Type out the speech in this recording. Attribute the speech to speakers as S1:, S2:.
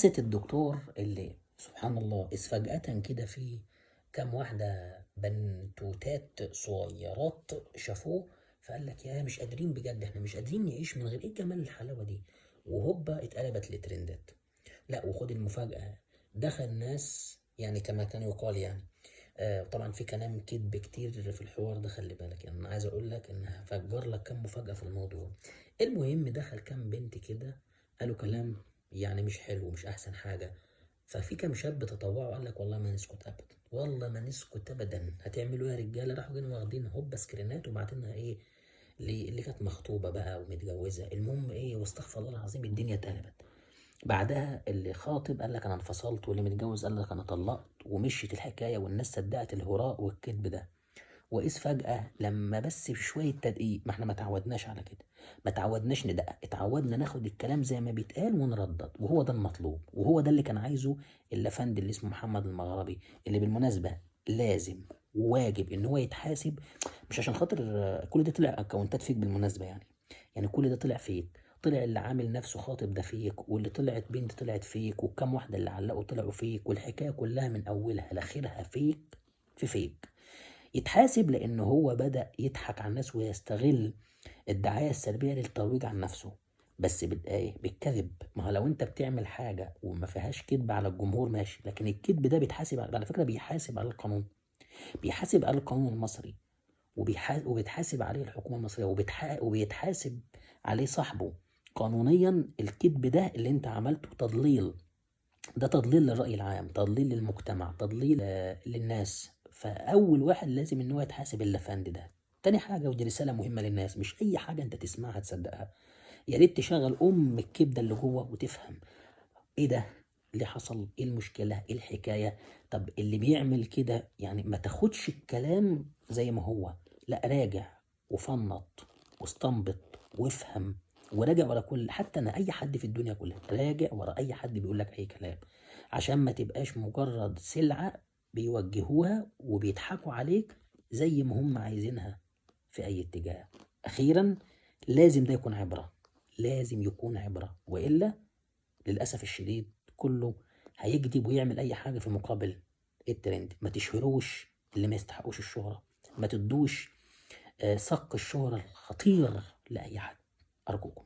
S1: قصة الدكتور اللي سبحان الله إذ فجأة كده في كام واحدة بنتوتات صغيرات شافوه، فقال لك يا مش قادرين بجد، احنا مش قادرين نعيش من غير ايه جمال الحلاوة دي، وهوبا اتقلبت لترندات. لا وخد المفاجأة، دخل ناس يعني كما كان يقال يعني. طبعا في كلام كذب كتير في الحوار ده، خلي بالك يعني انا عايز اقول لك ان هفجر لك كام مفاجأة في الموضوع. المهم دخل كام بنت كده قالوا كلام يعني مش حلو، مش احسن حاجة. ففي كام شاب تطوعوا قال لك والله ما نسكت ابدا، والله ما نسكت ابدا، هتعملوا ايه يا رجاله؟ راحوا جايين واخدين هوبا سكرينات وبعتينها ايه اللي كانت مخطوبه بقى ومتجوزه. المهم ايه، واستغفر الله العظيم الدنيا اتقلبت. بعدها اللي خاطب قال لك انا انفصلت، واللي متجوز قال لك انا طلقت، ومشيت الحكايه والناس صدقت الهراء والكذب ده. وإذ فجأة لما بس بشوية تدقيق، ما احنا ما تعودناش على كده، ما تعودناش ندقق، اتعودنا ناخد الكلام زي ما بيتقال ونردد، وهو ده المطلوب، وهو ده اللي كان عايزه الافندي اللي اسمه محمد المغربي، اللي بالمناسبة لازم وواجب ان هو يتحاسب. مش عشان خاطر كل ده طلع اكونتات فيك بالمناسبة يعني كل ده طلع فيك. طلع اللي عامل نفسه خاطب ده فيك، واللي طلعت بنت طلعت فيك، وكم واحدة اللي علقوا طلعوا فيك، والحكاية كلها من اولها لاخرها فيك في فيك. يتحاسب لأنه هو بدأ يضحك على الناس ويستغل الدعاية السلبية للترويج عن نفسه، بس بالإيه؟ بالكذب. ما هو لو أنت بتعمل حاجة وما فيهاش كذب على الجمهور ماشي، لكن الكذب ده بيتحاسب على فكرة، بيحاسب على القانون، بيحاسب على القانون المصري، وبيتحاسب عليه الحكومة المصرية، وبيتحاسب عليه صاحبه قانونيا. الكذب ده اللي أنت عملته تضليل، ده تضليل للرأي العام، تضليل للمجتمع، تضليل للناس. فأول واحد لازم إن هو يتحاسب الأفندي ده. تاني حاجة، ودي رسالة مهمة للناس، مش أي حاجة أنت تسمعها تصدقها. يا ريت تشغل الكبدة اللي جوه وتفهم إيه ده، اللي حصل، إيه المشكلة، إيه الحكاية. طب اللي بيعمل كده يعني ما تاخدش الكلام زي ما هو، لا راجع وفنط واستنبط وافهم، وراجع ورا كل، حتى انا اي حد في الدنيا كلها راجع ورا اي حد بيقول لك اي كلام، عشان ما تبقاش مجرد سلعة بيوجهوها وبيضحكوا عليك زي ما هم عايزينها في اي اتجاه. اخيرا لازم ده يكون عبرة، لازم يكون عبرة، وإلا للأسف الشديد كله هيكذب ويعمل أي حاجة في مقابل الترند. ما تشهروش اللي ما يستحقوش الشهرة، ما تدوش صك الشهرة الخطير لأي حد، أرجوكم.